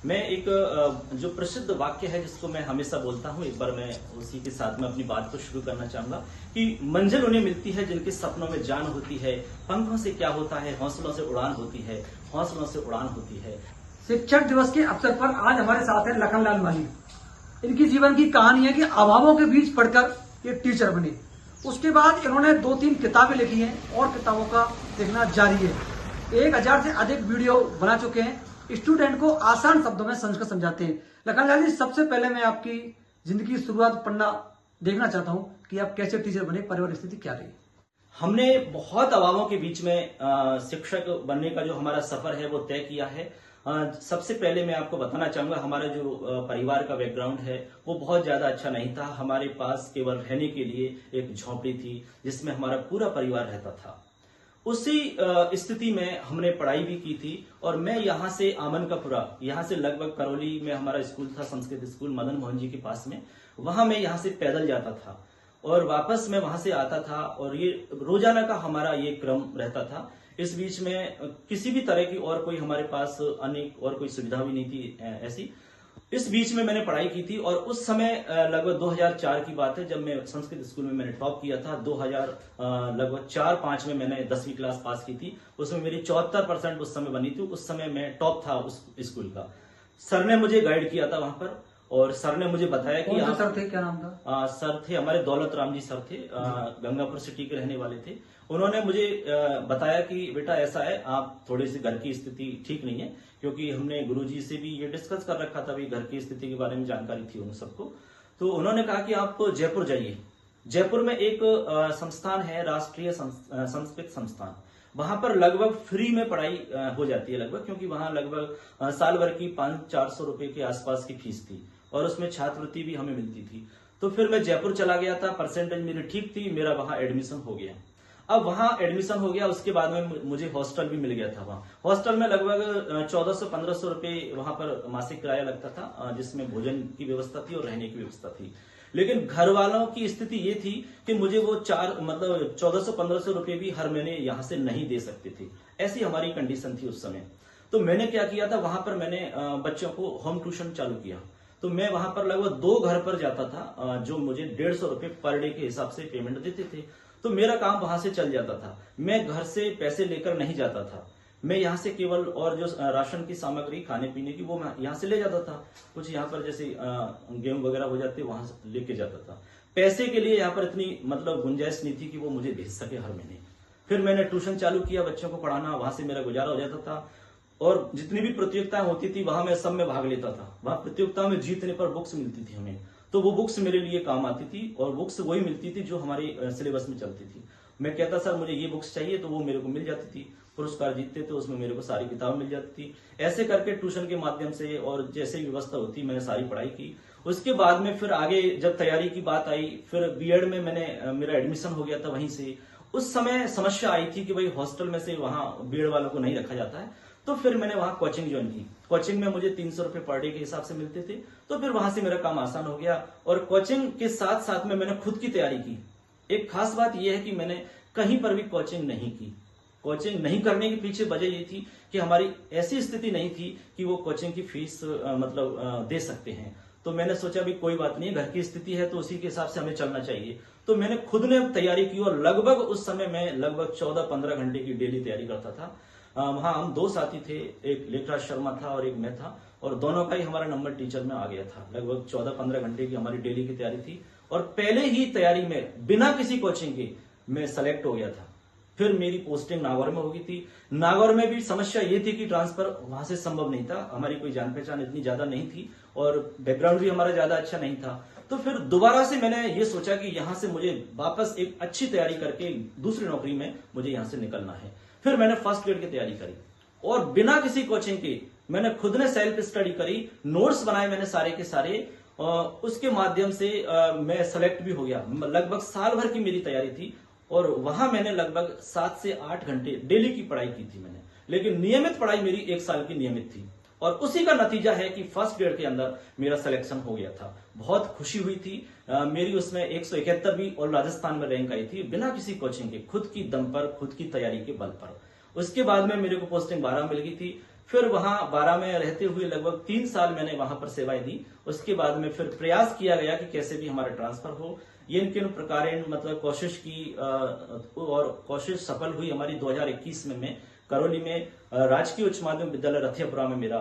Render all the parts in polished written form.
मैं एक जो प्रसिद्ध वाक्य है जिसको मैं हमेशा बोलता हूँ, एक बार मैं उसी के साथ में अपनी बात को शुरू करना चाहूंगा कि मंजिल उन्हें मिलती है जिनके सपनों में जान होती है। पंखों से क्या होता है, हौसलों से उड़ान होती है, हौसलों से उड़ान होती है। शिक्षक दिवस के अवसर पर आज हमारे साथ है लखनलाल माली। इनकी जीवन की कहानी है कि अभावों के बीच पढ़कर ये टीचर बने। उसके बाद इन्होंने 2-3 किताबें लिखी हैं और किताबों का लिखना जारी है। 1000 से अधिक वीडियो बना चुके हैं। स्टूडेंट को आसान शब्दों में संस्कृत समझाते हैं। लखनलाल जी, सबसे पहले मैं आपकी जिंदगी की शुरुआत पढ़ना देखना चाहता हूँ कि आप कैसे टीचर बने, परिवार स्थिति क्या रही। हमने बहुत अभावों के बीच में शिक्षक बनने का जो हमारा सफर है वो तय किया है। सबसे पहले मैं आपको बताना चाहूंगा, हमारा जो परिवार का बैकग्राउंड है वो बहुत ज्यादा अच्छा नहीं था। हमारे पास केवल रहने के लिए एक झोंपड़ी थी जिसमें हमारा पूरा परिवार रहता था। उसी स्थिति में हमने पढ़ाई भी की थी और मैं यहाँ से आमन का पुरा, यहाँ से लगभग करौली में हमारा स्कूल था, संस्कृत स्कूल मदन मोहन जी के पास में। वहां मैं यहाँ से पैदल जाता था और वापस मैं वहां से आता था और ये रोजाना का हमारा ये क्रम रहता था। इस बीच में किसी भी तरह की और कोई हमारे पास अन्य और कोई सुविधा भी नहीं थी ऐसी। इस बीच में मैंने पढ़ाई की थी और उस समय लगभग 2004 की बात है जब मैं संस्कृत स्कूल में मैंने टॉप किया था। 2000 लगभग 4-5 में मैंने 10वीं क्लास पास की थी। उसमें मेरी 74% उस समय बनी थी। उस समय मैं टॉप था उस स्कूल का। सर ने मुझे गाइड किया था वहां पर और सर ने मुझे बताया कि कौन से सर थे, क्या नाम था? सर थे हमारे दौलत राम जी सर थे, गंगापुर सिटी के रहने वाले थे। उन्होंने मुझे बताया कि बेटा ऐसा है, आप थोड़ी सी घर की स्थिति ठीक नहीं है, क्योंकि हमने गुरुजी से भी ये डिस्कस कर रखा था, भी घर की स्थिति के बारे में जानकारी थी उन सबको। तो उन्होंने कहा कि आप जयपुर जाइए। जयपुर में एक संस्थान है, राष्ट्रीय संस्कृत संस्थान। वहां पर लगभग फ्री में पढ़ाई हो जाती है लगभग, क्योंकि वहां लगभग साल भर की 500-400 रुपए के आसपास की फीस थी और उसमें छात्रवृत्ति भी हमें मिलती थी। तो फिर मैं जयपुर चला गया था, परसेंटेज मेरी ठीक थी, मेरा वहां एडमिशन हो गया। अब वहां एडमिशन हो गया, उसके बाद में मुझे हॉस्टल भी मिल गया था। वहां हॉस्टल में लगभग 1400-1500 रुपए वहां पर मासिक किराया लगता था, जिसमें भोजन की व्यवस्था थी और रहने की व्यवस्था थी। लेकिन घर वालों की स्थिति ये थी कि मुझे वो 1400-1500 रुपए भी हर महीने यहां से नहीं दे सकते थे। ऐसी हमारी कंडीशन थी उस समय। तो मैंने क्या किया था, वहां पर मैंने बच्चों को होम ट्यूशन चालू किया। तो मैं वहां पर लगभग 2 घर पर जाता था, जो मुझे 150 रुपए पर डे के हिसाब से पेमेंट देते थे। तो मेरा काम वहां से चल जाता था। मैं घर से पैसे लेकर नहीं जाता था। मैं यहाँ से केवल और जो राशन की सामग्री खाने पीने की वो मैं यहाँ से ले जाता था। कुछ यहाँ पर जैसे गेहूं वगैरह हो जाते वहां से लेके जाता था। पैसे के लिए यहाँ पर इतनी गुंजाइश नहीं थी कि वो मुझे भेज सके हर महीने। फिर मैंने ट्यूशन चालू किया, बच्चों को पढ़ाना, वहां से मेरा गुजारा हो जाता था। और जितनी भी प्रतियोगिताएं होती थी वहां मैं सब में भाग लेता था। वहां प्रतियोगिताओं में जीतने पर बुक्स मिलती थी हमें, तो वो बुक्स मेरे लिए काम आती थी और बुक्स वही मिलती थी जो हमारे सिलेबस में चलती थी। मैं कहता सर मुझे ये बुक्स चाहिए, तो वो मेरे को मिल जाती थी। पुरस्कार जीतते थे उसमें मेरे को सारी किताब मिल जाती थी। ऐसे करके ट्यूशन के माध्यम से और जैसे व्यवस्था होती मैंने सारी पढ़ाई की। उसके बाद में फिर आगे जब तैयारी की बात आई, फिर बीएड में मेरा एडमिशन हो गया था वहीं से। उस समय समस्या आई थी कि भाई हॉस्टल में से वहां बीएड वालों को नहीं रखा जाता है। तो फिर मैंने वहां कोचिंग ज्वाइन की। कोचिंग में मुझे 300 रुपए पर डे के हिसाब से मिलते थे। तो फिर वहां से मेरा काम आसान हो गया और कोचिंग के साथ साथ में मैंने खुद की तैयारी की। एक खास बात यह है कि मैंने कहीं पर भी कोचिंग नहीं की। कोचिंग नहीं करने के पीछे वजह ये थी कि हमारी ऐसी स्थिति नहीं थी कि वो कोचिंग की फीस दे सकते हैं। तो मैंने सोचा भी कोई बात नहीं, घर की स्थिति है तो उसी के हिसाब से हमें चलना चाहिए। तो मैंने खुद ने तैयारी की और लगभग उस समय मैं लगभग 14-15 घंटे की डेली तैयारी करता था। वहां हम 2 साथी थे, एक लेखराज शर्मा था और एक मैं था, और दोनों का ही हमारा नंबर टीचर में आ गया था। लगभग 14-15 घंटे की हमारी डेली की तैयारी थी और पहले ही तैयारी में बिना किसी कोचिंग के मैं सेलेक्ट हो गया था। फिर मेरी पोस्टिंग नागौर में हो गई थी। नागौर में भी समस्या ये थी कि ट्रांसफर वहां से संभव नहीं था, हमारी कोई जान पहचान इतनी ज्यादा नहीं थी और बैकग्राउंड भी हमारा ज्यादा अच्छा नहीं था। तो फिर दोबारा से मैंने ये सोचा कि यहाँ से मुझे वापस एक अच्छी तैयारी करके दूसरी नौकरी में मुझे यहाँ से निकलना है। फिर मैंने फर्स्ट ग्रेड की तैयारी करी और बिना किसी कोचिंग के मैंने खुद ने सेल्फ स्टडी करी, नोट्स बनाए मैंने सारे के सारे, उसके माध्यम से मैं सेलेक्ट भी हो गया। लगभग साल भर की मेरी तैयारी थी और वहां मैंने लगभग 7 से 8 घंटे डेली की पढ़ाई की थी मैंने। लेकिन नियमित पढ़ाई मेरी 1 साल की नियमित थी और उसी का नतीजा है कि फर्स्ट ग्रेड के अंदर मेरा सिलेक्शन हो गया था। बहुत खुशी हुई थी। मेरी उसमें 171वीं और राजस्थान में रैंक आई थी, बिना किसी कोचिंग के, खुद की दम पर, खुद की तैयारी के बल पर। उसके बाद में मेरे को पोस्टिंग 12 मिल गई थी। फिर वहां 12 में रहते हुए लगभग 3 साल मैंने वहां पर सेवाएं दी। उसके बाद में फिर प्रयास किया गया कि कैसे भी हमारा ट्रांसफर हो। ये किन प्रकार मतलब कोशिश की और कोशिश सफल हुई हमारी। 2021 में मैं करौली में राजकीय उच्च माध्यमिक विद्यालय रथियापुरा में मेरा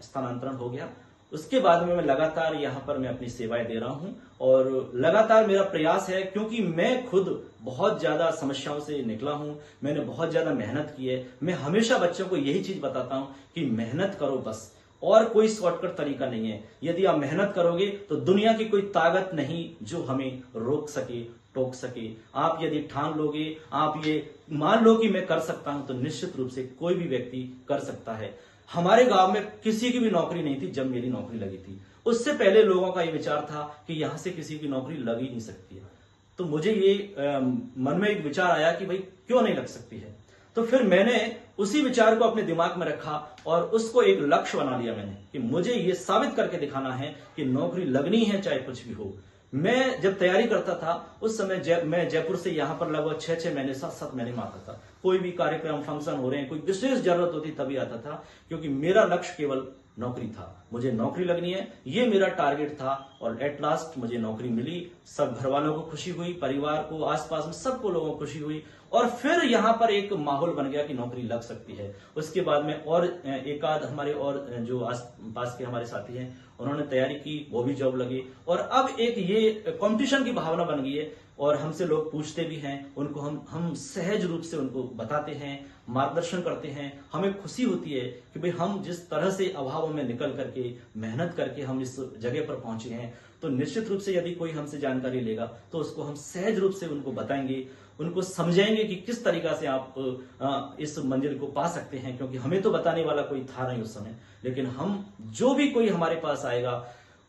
स्थानांतरण हो गया। उसके बाद में मैं लगातार यहाँ पर मैं अपनी सेवाएं दे रहा हूँ और लगातार मेरा प्रयास है, क्योंकि मैं खुद बहुत ज्यादा समस्याओं से निकला हूँ, मैंने बहुत ज्यादा मेहनत की है। मैं हमेशा बच्चों को यही चीज बताता हूँ कि मेहनत करो बस, और कोई शॉर्टकट तरीका नहीं है। यदि आप मेहनत करोगे तो दुनिया की कोई ताकत नहीं जो हमें रोक सके, टोक सके। आप यदि ठान लोगे, आप ये मान लो कि मैं कर सकता हूं, तो निश्चित रूप से कोई भी व्यक्ति कर सकता है। हमारे गांव में किसी की भी नौकरी नहीं थी जब मेरी नौकरी लगी थी। उससे पहले लोगों का ये विचार था कि यहां से किसी की नौकरी लग ही नहीं सकती है। तो मुझे ये मन में एक विचार आया कि भाई क्यों नहीं लग सकती है। तो फिर मैंने उसी विचार को अपने दिमाग में रखा और उसको एक लक्ष्य बना लिया मैंने कि मुझे ये साबित करके दिखाना है कि नौकरी लगनी है चाहे कुछ भी हो। मैं जब तैयारी करता था उस समय मैं जयपुर से यहाँ पर लगभग 6 महीने 7 महीने में आता था। कोई भी कार्यक्रम फंक्शन हो रहे हैं, कोई विशेष जरूरत होती तभी आता था, क्योंकि मेरा लक्ष्य केवल नौकरी था। मुझे नौकरी लगनी है, ये मेरा टारगेट था। और एट लास्ट मुझे नौकरी मिली। सब घर वालों को खुशी हुई, परिवार को, आसपास में सबको लोगों को खुशी हुई। और फिर यहाँ पर एक माहौल बन गया कि नौकरी लग सकती है। उसके बाद में और एक आध हमारे और जो आस पास के हमारे साथी हैं उन्होंने तैयारी की, वो भी जॉब लगी। और अब एक ये कंपटीशन की भावना बन गई है और हमसे लोग पूछते भी हैं, उनको हम सहज रूप से उनको बताते हैं, मार्गदर्शन करते हैं। हमें खुशी होती है कि भाई हम जिस तरह से अभावों में निकल करके मेहनत करके हम इस जगह पर पहुंचे हैं, तो निश्चित रूप से यदि कोई हमसे जानकारी लेगा तो उसको हम सहज रूप से उनको बताएंगे, उनको समझाएंगे कि किस तरीका से आप इस मंजिल को पा सकते हैं। क्योंकि हमें तो बताने वाला कोई था नहीं उस समय, लेकिन हम जो भी कोई हमारे पास आएगा,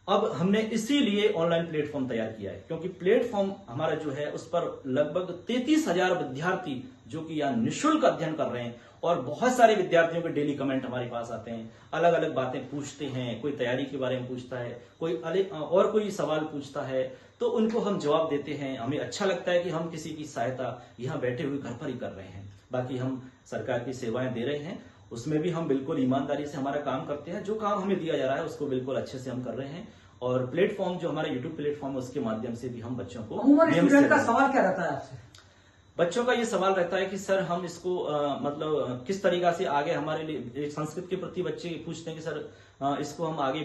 अब हमने इसीलिए ऑनलाइन प्लेटफॉर्म तैयार किया है। क्योंकि प्लेटफॉर्म हमारा जो है उस पर लगभग 33,000 विद्यार्थी जो कि यहाँ निःशुल्क अध्ययन कर रहे हैं, और बहुत सारे विद्यार्थियों के डेली कमेंट हमारे पास आते हैं, अलग अलग बातें पूछते हैं। कोई तैयारी के बारे में पूछता है, कोई और कोई सवाल पूछता है, तो उनको हम जवाब देते हैं। हमें अच्छा लगता है कि हम किसी की सहायता यहाँ बैठे हुए घर पर ही कर रहे हैं। बाकी हम सरकार की सेवाएं दे रहे हैं, उसमें भी हम बिल्कुल ईमानदारी से हमारा काम करते हैं। जो काम हमें दिया जा रहा है उसको बिल्कुल अच्छे से हम कर रहे हैं। और प्लेटफॉर्म जो हमारा यूट्यूब प्लेटफॉर्म है उसके माध्यम से भी हम बच्चों को स्टूडेंट का सवाल क्या रहता है आपसे? बच्चों का ये सवाल रहता है कि सर हम इसको मतलब किस तरीका से आगे हमारे लिए संस्कृत के प्रति बच्चे पूछते हैं कि सर इसको हम आगे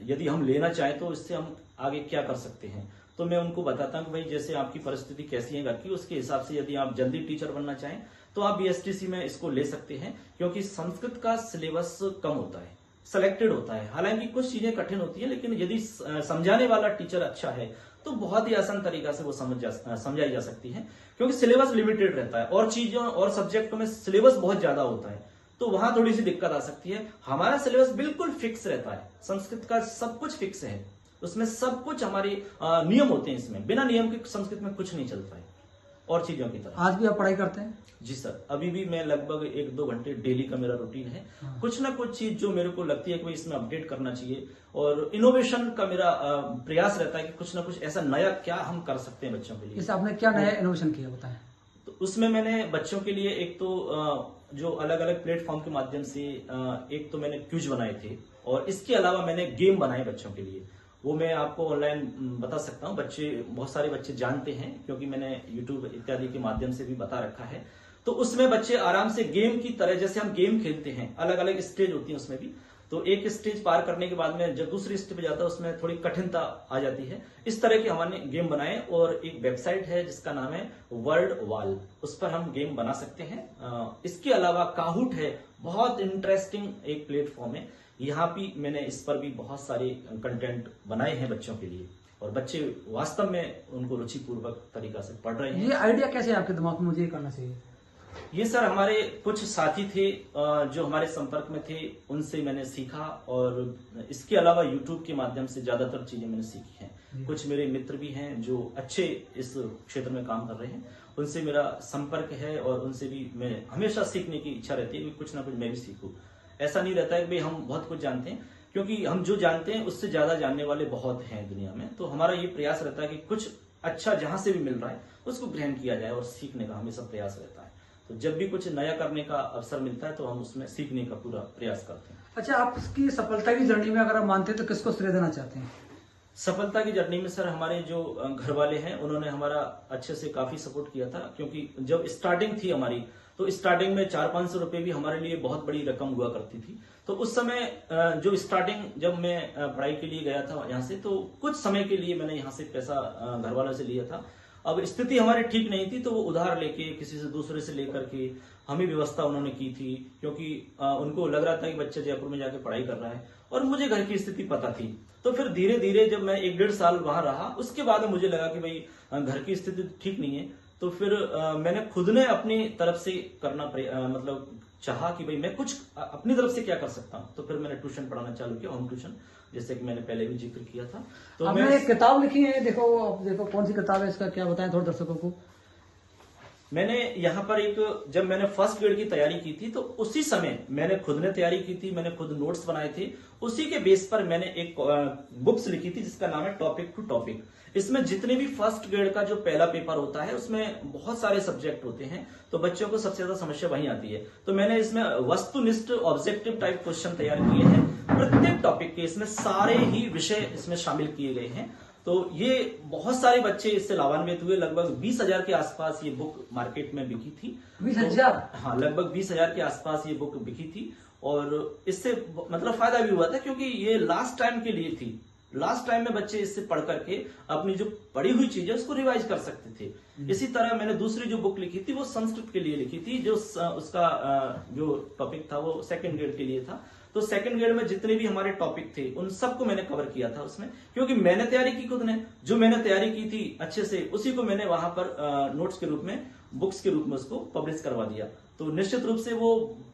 यदि हम लेना चाहें तो इससे हम आगे क्या कर सकते हैं। तो मैं उनको बताता हूँ कि भाई जैसे आपकी परिस्थिति कैसी है घर की, उसके हिसाब से यदि आप जल्दी टीचर बनना चाहें तो आप BSTC में इसको ले सकते हैं। क्योंकि संस्कृत का सिलेबस कम होता है, सिलेक्टेड होता है। हालांकि कुछ चीजें कठिन होती है, लेकिन यदि समझाने वाला टीचर अच्छा है तो बहुत ही आसान तरीका से वो समझाई जा सकती है। क्योंकि सिलेबस लिमिटेड रहता है और चीजों और सब्जेक्टों में सिलेबस बहुत ज्यादा होता है, तो वहां थोड़ी सी दिक्कत आ सकती है। हमारा सिलेबस बिल्कुल फिक्स रहता है, संस्कृत का सब कुछ फिक्स है, उसमें सब कुछ हमारे नियम होते हैं। इसमें बिना नियम के संस्कृत में कुछ नहीं चलता है और चीजों की तरह। आज भी आप पढ़ाई करते हैं? जी सर, अभी भी मैं लगभग 1-2 घंटे डेली का मेरा रूटीन है। कुछ ना कुछ चीज जो मेरे को लगती है कि इसमें अपडेट करना चाहिए, और इनोवेशन का मेरा प्रयास रहता है कि कुछ ना कुछ ऐसा नया क्या हम कर सकते हैं बच्चों के लिए। इस आपने क्या नया इनोवेशन किया बताएं? तो उसमें मैंने बच्चों के लिए एक तो जो अलग अलग प्लेटफॉर्म के माध्यम से एक तो मैंने क्विज बनाए थे, और इसके अलावा मैंने गेम बनाए बच्चों के लिए। वो मैं आपको ऑनलाइन बता सकता हूँ, बहुत सारे बच्चे जानते हैं क्योंकि मैंने यूट्यूब इत्यादि के माध्यम से भी बता रखा है। तो उसमें बच्चे आराम से गेम की तरह, जैसे हम गेम खेलते हैं, अलग अलग स्टेज होती है उसमें भी। तो एक स्टेज पार करने के बाद में जब दूसरी स्टेज पे जाता है उसमें थोड़ी कठिनता आ जाती है। इस तरह के हमने गेम बनाए, और एक वेबसाइट है जिसका नाम है वर्ड वॉल, उस पर हम गेम बना सकते हैं। इसके अलावा काहूट है, बहुत इंटरेस्टिंग एक प्लेटफॉर्म है। यहाँ भी मैंने इस पर भी बहुत सारे कंटेंट बनाए हैं बच्चों के लिए, और बच्चे वास्तव में उनको रुचिपूर्वक तरीका से पढ़ रहे हैं। ये आइडिया कैसे आपके दिमाग में मुझे करना चाहिए? ये सर हमारे कुछ साथी थे जो हमारे संपर्क में थे, उनसे मैंने सीखा, और इसके अलावा यूट्यूब के माध्यम से ज्यादातर चीजें मैंने सीखी हैं। कुछ मेरे मित्र भी हैं जो अच्छे इस क्षेत्र में काम कर रहे हैं, उनसे मेरा संपर्क है, और उनसे भी मैं हमेशा सीखने की इच्छा रहती है कि कुछ ना कुछ मैं भी सीखूं। ऐसा नहीं रहता है कि भाई हम बहुत कुछ जानते हैं, क्योंकि हम जो जानते हैं उससे ज्यादा जानने वाले बहुत हैं दुनिया में। तो हमारा ये प्रयास रहता है कि कुछ अच्छा जहां से भी मिल रहा है उसको ग्रहण किया जाए, और सीखने का हमेशा प्रयास रहता है। तो जब भी कुछ नया करने का अवसर मिलता है तो हम उसमें सीखने का पूरा प्रयास करते हैं। अच्छा, आपकी सफलता की जर्नी में अगर आप मानते हैं तो किसको श्रेय देना चाहते हैं? सफलता की जर्नी में सर हमारे जो घर वाले हैं उन्होंने हमारा अच्छे से काफी सपोर्ट किया था, क्योंकि जब स्टार्टिंग थी हमारी तो स्टार्टिंग में 400-500 रुपए भी हमारे लिए बहुत बड़ी रकम हुआ करती थी। तो उस समय जो स्टार्टिंग जब मैं पढ़ाई के लिए गया था यहाँ से, तो कुछ समय के लिए मैंने यहाँ से पैसा घर वालों से लिया था। अब स्थिति हमारी ठीक नहीं थी तो वो उधार लेके किसी से दूसरे से लेकर के हमें व्यवस्था उन्होंने की थी, क्योंकि उनको लग रहा था कि बच्चा जयपुर में जाके पढ़ाई कर रहा है और मुझे घर की स्थिति पता थी। तो फिर धीरे धीरे जब मैं 1-1.5 साल वहां रहा, उसके बाद मुझे लगा कि भाई घर की स्थिति ठीक नहीं है, तो फिर मैंने खुद ने अपनी तरफ से करना मतलब चाहा कि भाई मैं कुछ अपनी तरफ से क्या कर सकता हूँ। तो फिर मैंने ट्यूशन पढ़ाना चालू किया, होम ट्यूशन, जैसे कि मैंने पहले भी जिक्र किया था। तो आपने एक किताब लिखी है, देखो आप देखो कौन सी किताब है, इसका क्या बताएं थोड़ा दर्शकों को। मैंने यहाँ पर जब मैंने फर्स्ट ग्रेड की तैयारी की थी तो उसी समय मैंने खुद ने तैयारी की थी, मैंने खुद नोट्स बनाए थे। उसी के बेस पर मैंने एक बुक्स लिखी थी जिसका नाम है टॉपिक टू टॉपिक। इसमें जितने भी फर्स्ट ग्रेड का जो पहला पेपर होता है उसमें बहुत सारे सब्जेक्ट होते हैं, तो बच्चों को सबसे ज्यादा समस्या वहीं आती है। तो मैंने इसमें वस्तुनिष्ठ ऑब्जेक्टिव टाइप क्वेश्चन तैयार किए हैं प्रत्येक टॉपिक के, इसमें सारे ही विषय इसमें शामिल किए गए हैं। तो ये बहुत सारे बच्चे इससे लाभान्वित हुए। लगभग 20,000 के आसपास ये बुक मार्केट में बिकी थी। 20,000? हाँ, लगभग 20,000 के आसपास ये बुक बिकी थी और इससे मतलब फायदा भी हुआ था, क्योंकि ये लास्ट टाइम के लिए थी। लास्ट टाइम में बच्चे इससे पढ़ करके अपनी जो पढ़ी हुई चीजें उसको रिवाइज कर सकते थे। इसी तरह मैंने दूसरी जो बुक लिखी थी वो संस्कृत के लिए लिखी थी, जो उसका जो टॉपिक था वो सेकंड ग्रेड के लिए था। तो सेकंड ग्रेड में जितने भी हमारे टॉपिक थे उन सबको मैंने कवर किया था उसमें, क्योंकि मैंने तैयारी की खुद ने, जो मैंने तैयारी की थी अच्छे से उसी को मैंने वहां पर नोट्स के रूप में, बुक्स के रूप में उसको पब्लिश करवा दिया। तो निश्चित रूप से वो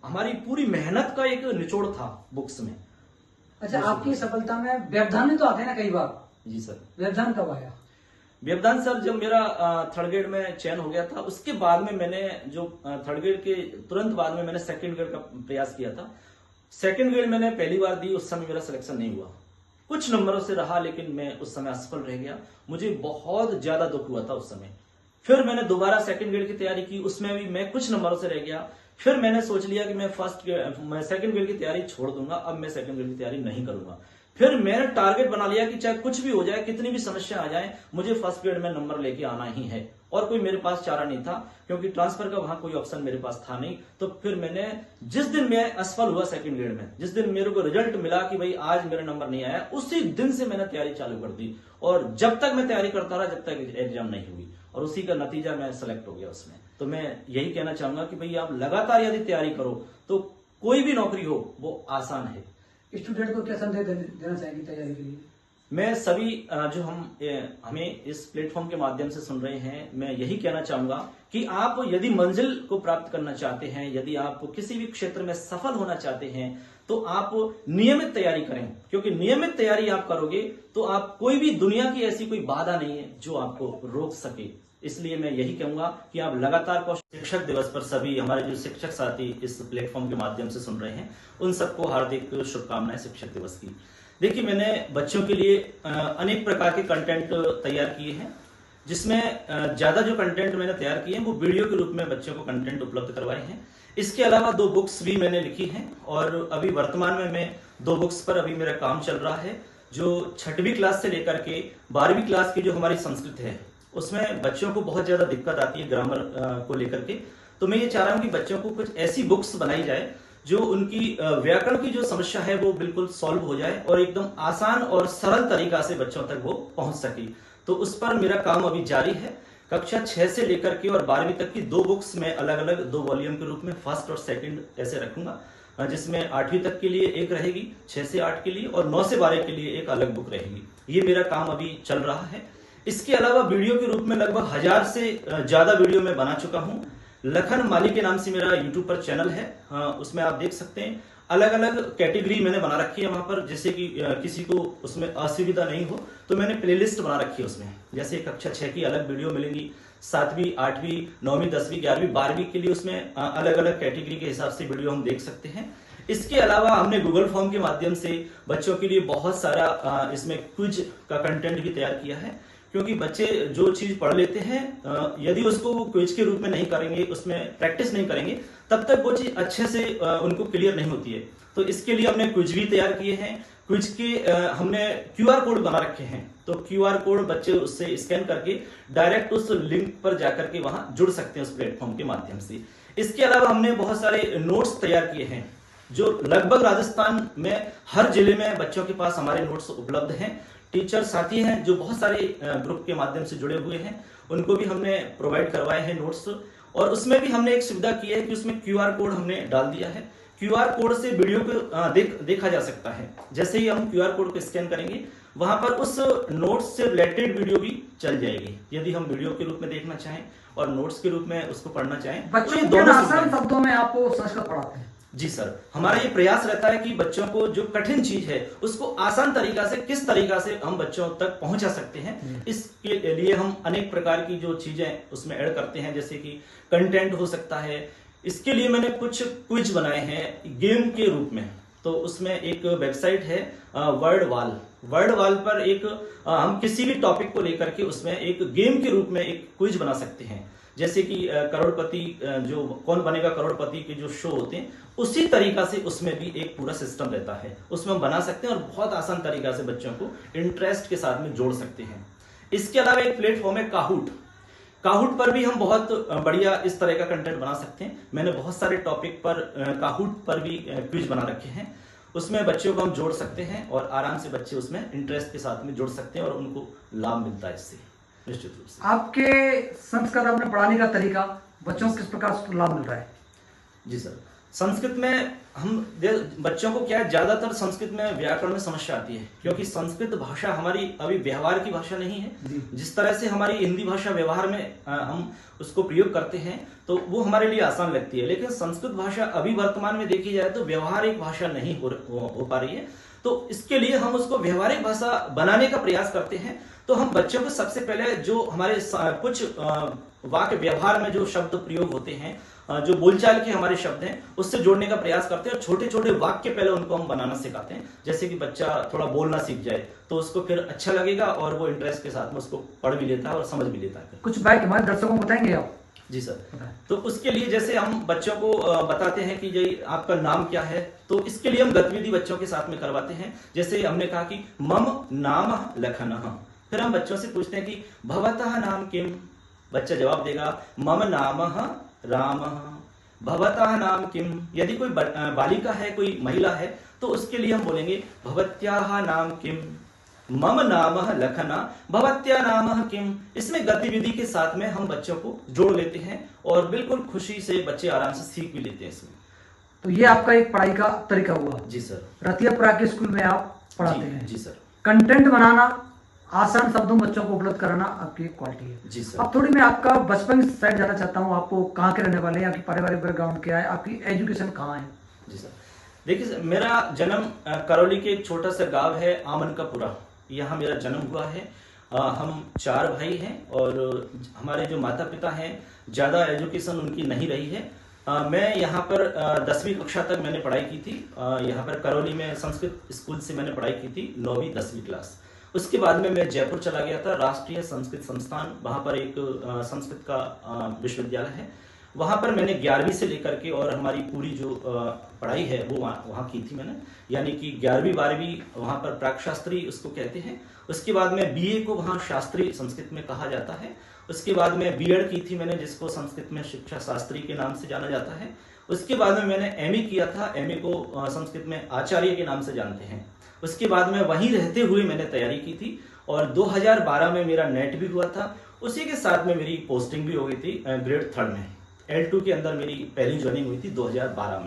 हमारी पूरी मेहनत का एक निचोड़ था बुक्स में। अच्छा, आपकी सफलता में व्यवधान भी तो आते हैं ना कई बार? जी सर। व्यवधान कब आया? व्यवधान सर जब मेरा थर्ड ग्रेड में चयन हो गया था, उसके बाद में मैंने जो थर्ड ग्रेड के तुरंत बाद में मैंने सेकंड ग्रेड का प्रयास किया था। सेकंड ग्रेड मैंने पहली बार दी, उस समय मेरा सिलेक्शन नहीं हुआ, कुछ नंबरों से रहा, लेकिन मैं उस समय असफल रह गया। मुझे बहुत ज्यादा दुख हुआ था उस समय। फिर मैंने दोबारा सेकंड ग्रेड की तैयारी की, उसमें भी मैं कुछ नंबरों से रह गया। फिर मैंने सोच लिया कि मैं सेकंड ग्रेड की तैयारी छोड़ दूंगा, अब मैं सेकंड ग्रेड की तैयारी नहीं करूंगा। फिर मैंने टारगेट बना लिया कि चाहे कुछ भी हो जाए, कितनी भी समस्या आ जाए, मुझे फर्स्ट ग्रेड में नंबर लेके आना ही है। और कोई मेरे पास चारा नहीं था, क्योंकि ट्रांसफर का वहां कोई ऑप्शन मेरे पास था नहीं। तो फिर मैंने जिस दिन मैं असफल हुआ सेकंड ग्रेड में, जिस दिन मेरे को रिजल्ट मिला कि भाई आज मेरा नंबर नहीं आया, उसी दिन से मैंने तैयारी चालू कर दी। और जब तक मैं तैयारी करता रहा, जब तक एग्जाम नहीं हुई, और उसी का नतीजा मैं सेलेक्ट हो गया उसमें। तो मैं यही कहना चाहूंगा कि भाई आप लगातार यदि तैयारी करो तो कोई भी नौकरी हो वो आसान है। स्टूडेंट को क्या संदेश देना चाहेंगे तैयारी के लिए? मैं सभी जो हमें इस प्लेटफॉर्म के माध्यम से सुन रहे हैं, मैं यही कहना चाहूंगा कि आप यदि मंजिल को प्राप्त करना चाहते हैं, यदि आप किसी भी क्षेत्र में सफल होना चाहते हैं, तो आप नियमित तैयारी करें। क्योंकि नियमित तैयारी आप करोगे तो आप कोई भी दुनिया की ऐसी कोई बाधा नहीं है जो आपको रोक सके। इसलिए मैं यही कहूंगा कि आप लगातार शिक्षक दिवस पर सभी हमारे जो शिक्षक साथी इस प्लेटफॉर्म के माध्यम से सुन रहे हैं, उन सबको हार्दिक शुभकामनाएं शिक्षक दिवस की। देखिए, मैंने बच्चों के लिए अनेक प्रकार के कंटेंट तैयार किए हैं, जिसमें ज्यादा जो कंटेंट मैंने तैयार किए हैं वो वीडियो के रूप में बच्चों को कंटेंट उपलब्ध करवाए हैं। इसके अलावा 2 बुक्स भी मैंने लिखी हैं, और अभी वर्तमान में मैं 2 बुक्स पर अभी मेरा काम चल रहा है, जो 6वीं क्लास से लेकर के 12वीं क्लास की जो हमारी संस्कृत है, उसमें बच्चों को बहुत ज्यादा दिक्कत आती है ग्रामर को लेकर के। तो मैं ये चाह रहा हूं कि बच्चों को कुछ ऐसी बुक्स बनाई जाए जो उनकी व्याकरण की जो समस्या है वो बिल्कुल सॉल्व हो जाए और एकदम आसान और सरल तरीका से बच्चों तक वो पहुंच सके। तो उस पर मेरा काम अभी जारी है। कक्षा 6 से लेकर के और 12वीं तक की 2 बुक्स में अलग अलग 2 वॉल्यूम के रूप में फर्स्ट और सेकंड ऐसे रखूंगा, जिसमें 8वीं तक के लिए एक रहेगी, 6 से 8 के लिए, और 9 से 12 के लिए एक अलग बुक रहेगी। ये मेरा काम अभी चल रहा है। इसके अलावा वीडियो के रूप में लगभग 1000 से ज्यादा वीडियो मैं बना चुका हूं। लखन माली के नाम से मेरा यूट्यूब पर चैनल है, उसमें आप देख सकते हैं। अलग अलग कैटेगरी मैंने बना रखी है वहां पर, जैसे कि किसी को उसमें असुविधा नहीं हो तो मैंने प्लेलिस्ट बना रखी है उसमें। जैसे कक्षा 6 की अलग वीडियो मिलेंगी, 7वीं, 8वीं, 9वीं, 10वीं, 11वीं, 12वीं के लिए उसमें अलग अलग कैटेगरी के हिसाब से वीडियो हम देख सकते हैं। इसके अलावा हमने गूगल फॉर्म के माध्यम से बच्चों के लिए बहुत सारा इसमें क्विज का कंटेंट भी तैयार किया है, क्योंकि बच्चे जो चीज पढ़ लेते हैं यदि उसको वो क्विज के रूप में नहीं करेंगे, उसमें प्रैक्टिस नहीं करेंगे, तब तक वो चीज अच्छे से उनको क्लियर नहीं होती है। तो इसके लिए हमने क्विज भी तैयार किए हैं। क्विज के हमने QR कोड बना रखे हैं, तो QR कोड बच्चे उससे स्कैन करके डायरेक्ट उस लिंक पर जाकर के वहां जुड़ सकते हैं उस प्लेटफॉर्म के माध्यम से। इसके अलावा हमने बहुत सारे नोट्स तैयार किए हैं जो लगभग राजस्थान में हर जिले में बच्चों के पास हमारे नोट्स उपलब्ध हैं। टीचर साथी हैं जो बहुत सारे ग्रुप के माध्यम से जुड़े हुए हैं, उनको भी हमने प्रोवाइड करवाए हैं नोट्स। और उसमें भी हमने एक सुविधा की है कि उसमें QR कोड हमने डाल दिया है। QR कोड से वीडियो को देखा जा सकता है। जैसे ही हम QR कोड को स्कैन करेंगे, वहां पर उस नोट्स से रिलेटेड वीडियो भी चल जाएगी। यदि हम वीडियो के रूप में देखना चाहें और नोट्स के रूप में उसको पढ़ना चाहें, बच्चों को किन आसान शब्दों में आपको संस्कृत पढ़ाते हैं? जी सर, हमारा ये प्रयास रहता है कि बच्चों को जो कठिन चीज है उसको आसान तरीका से, किस तरीका से हम बच्चों तक पहुंचा सकते हैं, इसके लिए हम अनेक प्रकार की जो चीजें उसमें ऐड करते हैं। जैसे कि कंटेंट हो सकता है, इसके लिए मैंने कुछ क्विज बनाए हैं गेम के रूप में। तो उसमें एक वेबसाइट है वर्ड वाल पर एक हम किसी भी टॉपिक को लेकर के उसमें एक गेम के रूप में एक क्विज बना सकते हैं। जैसे कि करोड़पति, जो कौन बनेगा करोड़पति के जो शो होते हैं, उसी तरीका से उसमें भी एक पूरा सिस्टम रहता है, उसमें हम बना सकते हैं और बहुत आसान तरीका से बच्चों को इंटरेस्ट के साथ में जोड़ सकते हैं। इसके अलावा एक प्लेटफॉर्म है काहूट पर भी हम बहुत बढ़िया इस तरह का कंटेंट बना सकते हैं। मैंने बहुत सारे टॉपिक पर काहूट पर भी क्विज बना रखे हैं, उसमें बच्चों को हम जोड़ सकते हैं और आराम से बच्चे उसमें इंटरेस्ट के साथ में जुड़ सकते हैं और उनको लाभ मिलता है इससे निश्चित रूप से। आपके संस्कृत अपने पढ़ाने का तरीका बच्चों को किस प्रकार से लाभ मिल रहा है? जी सर, संस्कृत में हम बच्चों को क्या है, ज्यादातर संस्कृत में व्याकरण में समस्या आती है, क्योंकि संस्कृत भाषा हमारी अभी व्यवहार की भाषा नहीं है। जिस तरह से हमारी हिंदी भाषा व्यवहार में हम उसको प्रयोग करते हैं तो वो हमारे लिए आसान लगती है, लेकिन संस्कृत भाषा अभी वर्तमान में देखी जाए तो व्यवहारिक भाषा नहीं हो पा रही है। तो इसके लिए हम उसको व्यवहारिक भाषा बनाने का प्रयास करते हैं। तो हम बच्चों को सबसे पहले जो हमारे कुछ वाक्य व्यवहार में जो शब्द प्रयोग होते हैं, जो बोलचाल के हमारे शब्द हैं, उससे जोड़ने का प्रयास करते हैं और छोटे छोटे वाक्य पहले उनको हम बनाना सिखाते हैं। जैसे कि बच्चा थोड़ा बोलना सीख जाए तो उसको फिर अच्छा लगेगा और वो इंटरेस्ट के साथ में उसको पढ़ भी लेता है और समझ भी लेता है। कुछ बात हमारे दर्शकों को बताएंगे आप? जी सर, तो उसके लिए जैसे हम बच्चों को बताते हैं कि जी आपका नाम क्या है, तो इसके लिए हम गतिविधि बच्चों के साथ में करवाते हैं। जैसे हमने कहा कि मम नाम लखनः, फिर हम बच्चों से पूछते हैं कि भवतः नाम किम, बच्चा जवाब देगा मम नामः रामः, भवतः नाम किम। यदि कोई बालिका है, कोई महिला है, तो उसके लिए हम बोलेंगे भवत्याः नाम किम, मम नामः लखना, भवत्या नामः किम। इसमें गतिविधि के साथ में हम बच्चों को जोड़ लेते हैं और बिल्कुल खुशी से बच्चे आराम से सीख भी लेते हैं इसमें। तो ये आपका एक पढ़ाई का तरीका हुआ। जी सर। रतियापुरा के स्कूल में आप पढ़ाते हैं? जी सर। कंटेंट बनाना, आसान शब्दों में बच्चों को उपलब्ध कराना आपकी क्वालिटी है। जी सर। अब थोड़ी मैं आपका बचपन की साइड जाना चाहता हूँ। आपको कहाँ के रहने वाले हैं, आपकी पारिवारिक बैकग्राउंड क्या है, आपकी एजुकेशन कहाँ है? जी सर, देखिए सर, मेरा जन्म करौली के एक छोटा सा गांव है आमनकापुरा, यहाँ मेरा जन्म हुआ है। हम 4 भाई हैं और हमारे जो माता पिता हैं ज़्यादा एजुकेशन उनकी नहीं रही है। मैं यहाँ पर 10वीं कक्षा तक मैंने पढ़ाई की थी। यहाँ पर करौली में संस्कृत स्कूल से मैंने पढ़ाई की थी 9वीं 10वीं क्लास। उसके बाद में मैं जयपुर चला गया था, राष्ट्रीय संस्कृत संस्थान, वहाँ पर एक संस्कृत का विश्वविद्यालय है। वहाँ पर मैंने 11वीं से लेकर के और हमारी पूरी जो पढ़ाई है वो वहाँ की थी मैंने, यानी कि 11वीं 12वीं वहाँ पर प्राक शास्त्री उसको कहते हैं। उसके बाद में BA को वहाँ शास्त्री संस्कृत में कहा जाता है। उसके बाद में B.Ed की थी मैंने, जिसको संस्कृत में शिक्षा शास्त्री के नाम से जाना जाता है। उसके बाद में मैंने MA किया था, MA को संस्कृत में आचार्य के नाम से जानते हैं। उसके बाद में वहीं रहते हुए मैंने तैयारी की थी और 2012 में मेरा नेट भी हुआ था। उसी के साथ में मेरी पोस्टिंग भी हो गई थी ग्रेड 3 में। L2 के अंदर मेरी पहली ज्वाइनिंग हुई थी 2012 में।